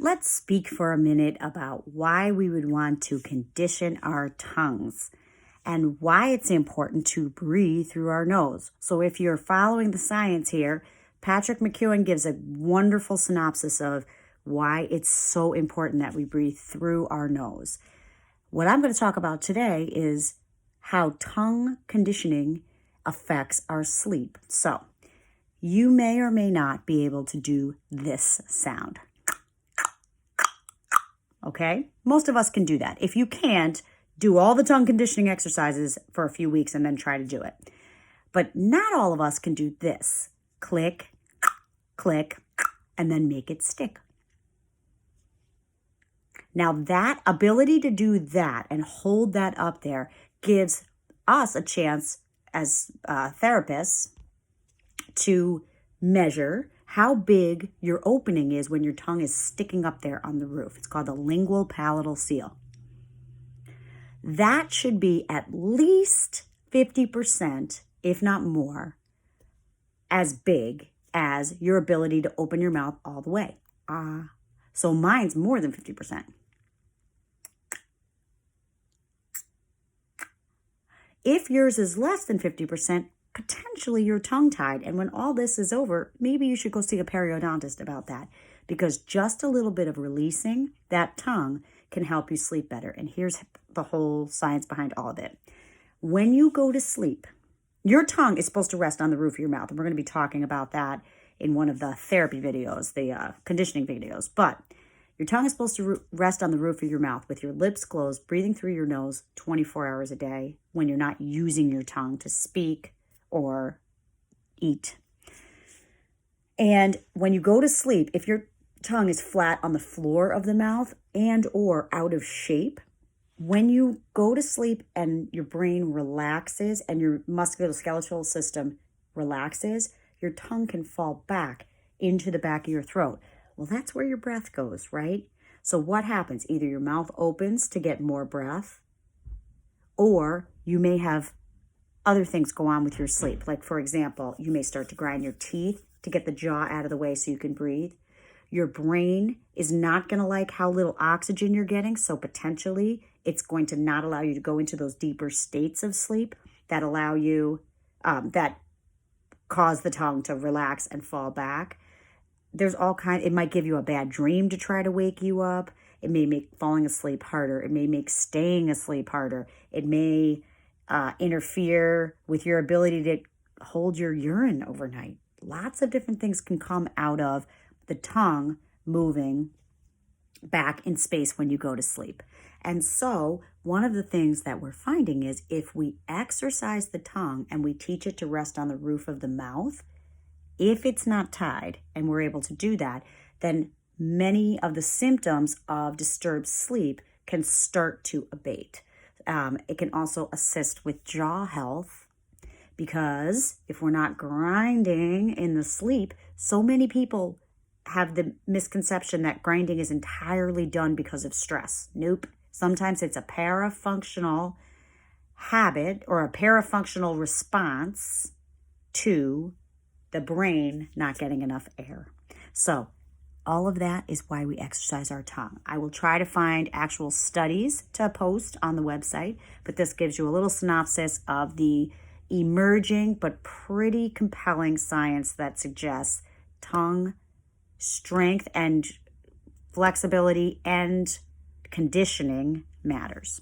Let's speak for a minute about why we would want to condition our tongues and why it's important to breathe through our nose. So if you're following the science here, Patrick McKeown gives a wonderful synopsis of why it's so important that we breathe through our nose. What I'm going to talk about today is how tongue conditioning affects our sleep. So you may or may not be able to do this sound. Okay? Most of us can do that. If you can't, do all the tongue conditioning exercises for a few weeks and then try to do it. But not all of us can do this. Click, click, and then make it stick. Now that ability to do that and hold that up there gives us a chance as therapists to measure how big your opening is when your tongue is sticking up there on the roof. It's called the lingual palatal seal. That should be at least 50%, if not more, as big as your ability to open your mouth all the way. So mine's more than 50%. If yours is less than 50%, potentially you're tongue-tied. And when all this is over, maybe you should go see a periodontist about that, because just a little bit of releasing that tongue can help you sleep better. And here's the whole science behind all of it. When you go to sleep, your tongue is supposed to rest on the roof of your mouth. And we're going to be talking about that in one of the therapy videos, the conditioning videos. But your tongue is supposed to rest on the roof of your mouth with your lips closed, breathing through your nose 24 hours a day when you're not using your tongue to speak or eat. And when you go to sleep, if your tongue is flat on the floor of the mouth and or out of shape, when you go to sleep and your brain relaxes and your musculoskeletal system relaxes, your tongue can fall back into the back of your throat. Well, that's where your breath goes, right? So what happens? Either your mouth opens to get more breath, or you may have other things go on with your sleep. Like, for example, you may start to grind your teeth to get the jaw out of the way so you can breathe. Your brain is not going to like how little oxygen you're getting, so potentially it's going to not allow you to go into those deeper states of sleep that allow you, that cause the tongue to relax and fall back. There's all kinds, it might give you a bad dream to try to wake you up. It may make falling asleep harder. It may make staying asleep harder. It may interfere with your ability to hold your urine overnight. Lots of different things can come out of the tongue moving back in space when you go to sleep. And so one of the things that we're finding is if we exercise the tongue and we teach it to rest on the roof of the mouth, if it's not tied and we're able to do that, then many of the symptoms of disturbed sleep can start to abate. It can also assist with jaw health, because if we're not grinding in the sleep, so many people have the misconception that grinding is entirely done because of stress. Nope. Sometimes it's a parafunctional habit or a parafunctional response to the brain not getting enough air. So all of that is why we exercise our tongue. I will try to find actual studies to post on the website, but this gives you a little synopsis of the emerging but pretty compelling science that suggests tongue strength and flexibility and conditioning matters.